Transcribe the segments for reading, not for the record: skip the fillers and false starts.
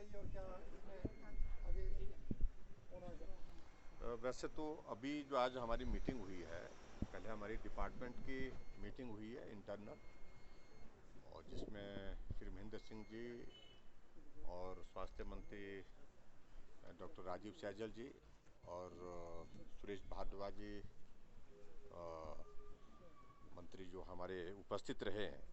चाहिए और क्या इसमें आगे होना है? वैसे तो अभी जो आज हमारी मीटिंग हुई है, पहले हमारी डिपार्टमेंट की मीटिंग हुई है इंटरनल, और जिसमें श्री महेंद्र सिंह जी और स्वास्थ्य मंत्री डॉक्टर राजीव सैजल जी और सुरेश भारद्वाज जी मंत्री जो हमारे उपस्थित रहे हैं,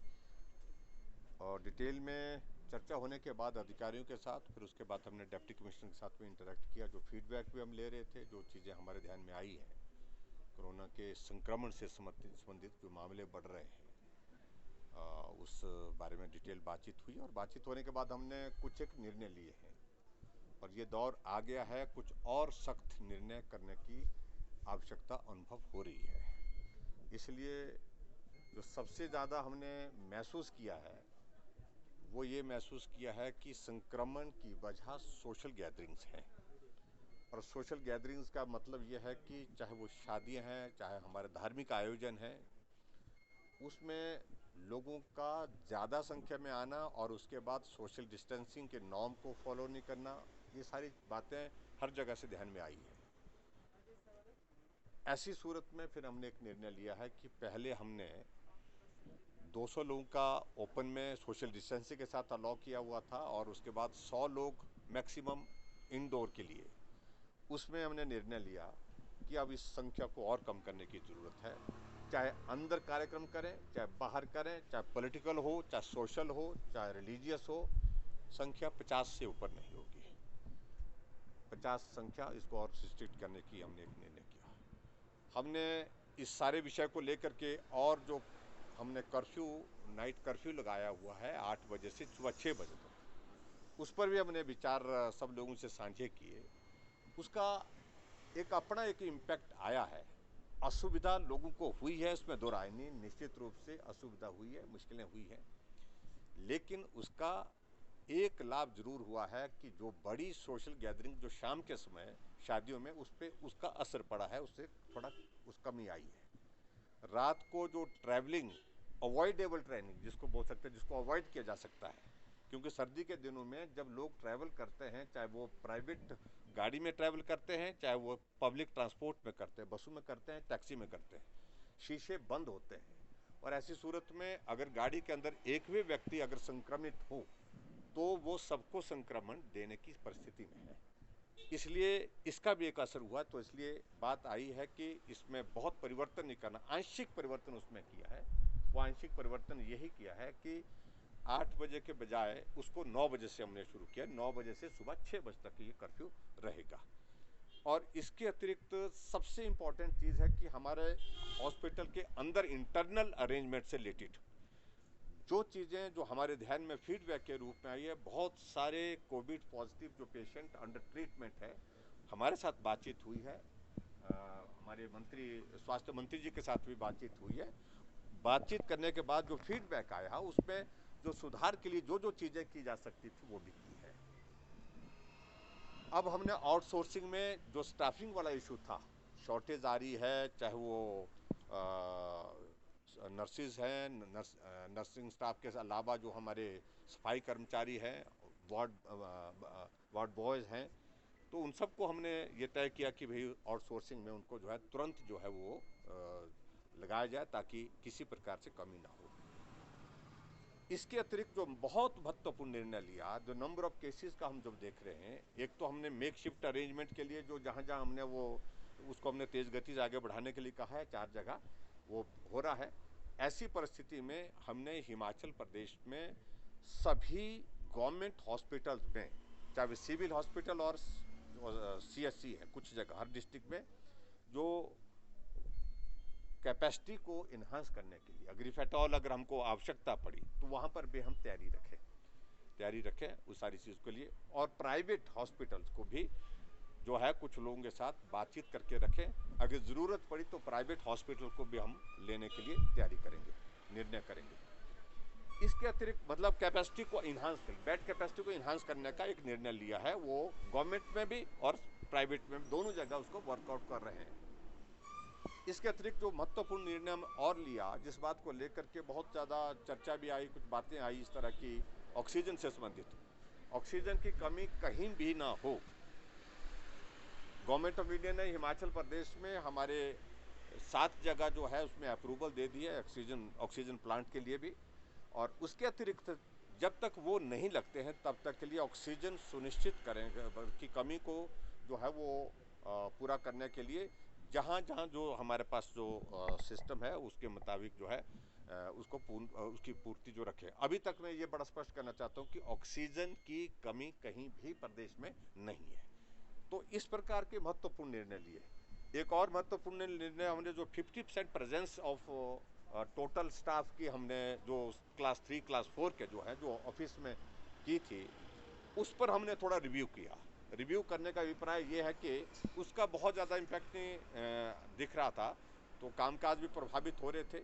और डिटेल में चर्चा होने के बाद अधिकारियों के साथ, फिर उसके बाद हमने डिप्टी कमिश्नर के साथ में इंटरेक्ट किया। जो फीडबैक भी हम ले रहे थे, जो चीज़ें हमारे ध्यान में आई हैं, कोरोना के संक्रमण से संबंधित जो मामले बढ़ रहे हैं, उस बारे में डिटेल बातचीत हुई, और बातचीत होने के बाद हमने कुछ एक निर्णय लिए हैं, और ये दौर आ गया है कुछ और सख्त निर्णय करने की आवश्यकता अनुभव हो रही है। इसलिए जो सबसे ज़्यादा हमने महसूस किया है वो ये महसूस किया है कि संक्रमण की वजह सोशल गैदरिंग्स हैं। और सोशल गैदरिंग्स का मतलब ये है कि चाहे वो शादियां हैं, चाहे हमारे धार्मिक आयोजन हैं, उसमें लोगों का ज़्यादा संख्या में आना और उसके बाद सोशल डिस्टेंसिंग के नॉर्म को फॉलो नहीं करना, ये सारी बातें हर जगह से ध्यान में आई हैं। ऐसी सूरत में फिर हमने एक निर्णय लिया है कि पहले हमने 200 लोगों का ओपन में सोशल डिस्टेंसिंग के साथ अलाउ किया हुआ था, और उसके बाद 100 लोग मैक्सिमम इंडोर के लिए। उसमें हमने निर्णय लिया कि अब इस संख्या को और कम करने की ज़रूरत है। चाहे अंदर कार्यक्रम करें, चाहे बाहर करें, चाहे पॉलिटिकल हो, चाहे सोशल हो, चाहे रिलीजियस हो, संख्या 50 से ऊपर नहीं होगी। 50 संख्या, इसको और रिस्ट्रिक्ट करने की हमने एक निर्णय किया। हमने इस सारे विषय को लेकर के, और जो हमने कर्फ्यू, नाइट कर्फ्यू लगाया हुआ है 8 बजे से सुबह 6 बजे तक, उस पर भी हमने विचार सब लोगों से साझे किए। उसका एक अपना एक इम्पैक्ट आया है। असुविधा लोगों को हुई है, उसमें दो राय नहीं, निश्चित रूप से असुविधा हुई है, मुश्किलें हुई हैं, लेकिन उसका एक लाभ जरूर हुआ है कि जो बड़ी सोशल गैदरिंग जो शाम के समय शादियों में, उस पर उसका असर पड़ा है, उससे थोड़ा उस कमी आई है। रात को जो ट्रैवलिंग, अवॉइडेबल ट्रेनिंग जिसको बोल सकते हैं, जिसको अवॉइड किया जा सकता है, क्योंकि सर्दी के दिनों में जब लोग ट्रैवल करते हैं, चाहे वो प्राइवेट गाड़ी में ट्रैवल करते हैं, चाहे वो पब्लिक ट्रांसपोर्ट में करते हैं, बसों में करते हैं, टैक्सी में करते हैं, शीशे बंद होते हैं, और ऐसी सूरत में अगर गाड़ी के अंदर एक भी व्यक्ति अगर संक्रमित हो तो वो सबको संक्रमण देने की परिस्थिति में है। इसलिए इसका भी एक असर हुआ। तो इसलिए बात आई है कि इसमें बहुत परिवर्तन नहीं करना, आंशिक परिवर्तन उसमें किया है। वो आंशिक परिवर्तन यही किया है कि 8 बजे के बजाय उसको 9 बजे से हमने शुरू किया। 9 बजे से सुबह 6 बजे तक ये कर्फ्यू रहेगा। और इसके अतिरिक्त सबसे इम्पॉर्टेंट चीज़ है कि हमारे हॉस्पिटल के अंदर इंटरनल अरेंजमेंट से रिलेटेड जो चीज़ें जो हमारे ध्यान में फीडबैक के रूप में आई है, बहुत सारे कोविड पॉजिटिव जो पेशेंट अंडर ट्रीटमेंट है, हमारे साथ बातचीत हुई है, हमारे मंत्री, स्वास्थ्य मंत्री जी के साथ भी बातचीत हुई है। बातचीत करने के बाद जो फीडबैक आया, उसमें जो सुधार के लिए जो जो चीज़ें की जा सकती थी वो भी की है। अब हमने आउटसोर्सिंग में जो स्टाफिंग वाला इशू था, शॉर्टेज आ रही है, चाहे वो नर्सिस हैं, नर्सिंग स्टाफ के अलावा जो हमारे सफाई कर्मचारी हैं, वार्ड बॉयज़ हैं, तो उन सबको हमने ये तय किया कि भाई आउटसोर्सिंग में उनको जो है तुरंत जो है वो लगाया जाए, ताकि किसी प्रकार से कमी ना हो। इसके अतिरिक्त जो बहुत महत्वपूर्ण निर्णय लिया, जो नंबर ऑफ केसेस का हम जब देख रहे हैं, एक तो हमने मेक शिफ्ट अरेंजमेंट के लिए जो जहाँ जहाँ हमने वो उसको हमने तेज़ गति से आगे बढ़ाने के लिए कहा है, 4 जगह वो हो रहा है। ऐसी परिस्थिति में हमने हिमाचल प्रदेश में सभी गवर्नमेंट हॉस्पिटल्स में, चाहे सिविल हॉस्पिटल और CSC है कुछ जगह हर डिस्ट्रिक्ट में, जो कैपेसिटी को इन्हांस करने के लिए अगर इफ एट ऑल अगर हमको आवश्यकता पड़ी तो वहाँ पर भी हम तैयारी रखें उस सारी चीज़ के लिए। और प्राइवेट हॉस्पिटल्स को भी जो है कुछ लोगों के साथ बातचीत करके रखें, अगर ज़रूरत पड़ी तो प्राइवेट हॉस्पिटल को भी हम लेने के लिए तैयारी करेंगे, निर्णय करेंगे। इसके अतिरिक्त मतलब कैपेसिटी को इन्हांस कर, बेड कैपेसिटी को इन्हांस करने का एक निर्णय लिया है, वो गवर्नमेंट में भी और प्राइवेट में भी, दोनों जगह उसको वर्कआउट कर रहे हैं। इसके अतिरिक्त जो महत्वपूर्ण निर्णय हम और लिया, जिस बात को लेकर के बहुत ज़्यादा चर्चा भी आई, कुछ बातें आई इस तरह की, ऑक्सीजन से संबंधित, ऑक्सीजन की कमी कहीं भी ना हो। गवर्नमेंट ऑफ इंडिया ने हिमाचल प्रदेश में हमारे 7 जगह जो है उसमें अप्रूवल दे दी है ऑक्सीजन प्लांट के लिए भी, और उसके अतिरिक्त जब तक वो नहीं लगते हैं तब तक के लिए ऑक्सीजन सुनिश्चित करेंगे की कमी को जो है वो पूरा करने के लिए जहाँ जहाँ जो हमारे पास जो सिस्टम है उसके मुताबिक जो है उसको उसकी पूर्ति जो रखे। अभी तक मैं ये बड़ा स्पष्ट करना चाहता हूँ कि ऑक्सीजन की कमी कहीं भी प्रदेश में नहीं है। तो इस प्रकार के महत्वपूर्ण निर्णय लिए। एक और महत्वपूर्ण निर्णय हमने जो 50% प्रेजेंस ऑफ टोटल स्टाफ की हमने जो क्लास 3 क्लास 4 के जो है जो ऑफिस में की थी उस पर हमने थोड़ा रिव्यू किया। रिव्यू करने का अभिप्राय ये है कि उसका बहुत ज़्यादा इम्पैक्ट नहीं दिख रहा था, तो कामकाज भी प्रभावित हो रहे थे।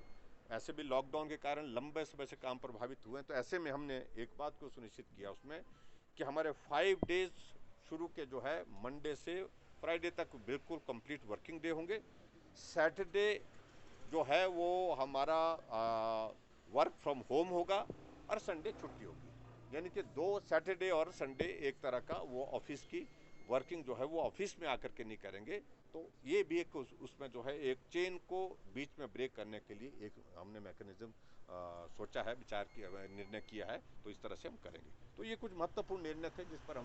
ऐसे भी लॉकडाउन के कारण लंबे समय से काम प्रभावित हुए हैं। तो ऐसे में हमने एक बात को सुनिश्चित किया उसमें कि हमारे 5 डेज शुरू के जो है मंडे से फ्राइडे तक बिल्कुल कंप्लीट वर्किंग डे होंगे। सैटरडे जो है वो हमारा वर्क फ्रॉम होम होगा और संडे छुट्टी होगी। यानी कि 2 सैटरडे और संडे एक तरह का वो ऑफिस की वर्किंग जो है वो ऑफिस में आकर के नहीं करेंगे। तो ये भी एक उसमें जो है एक चेन को बीच में ब्रेक करने के लिए एक हमने मैकेनिज्म सोचा है, विचार किया, निर्णय किया है। तो इस तरह से हम करेंगे। तो ये कुछ महत्वपूर्ण निर्णय थे जिस पर हम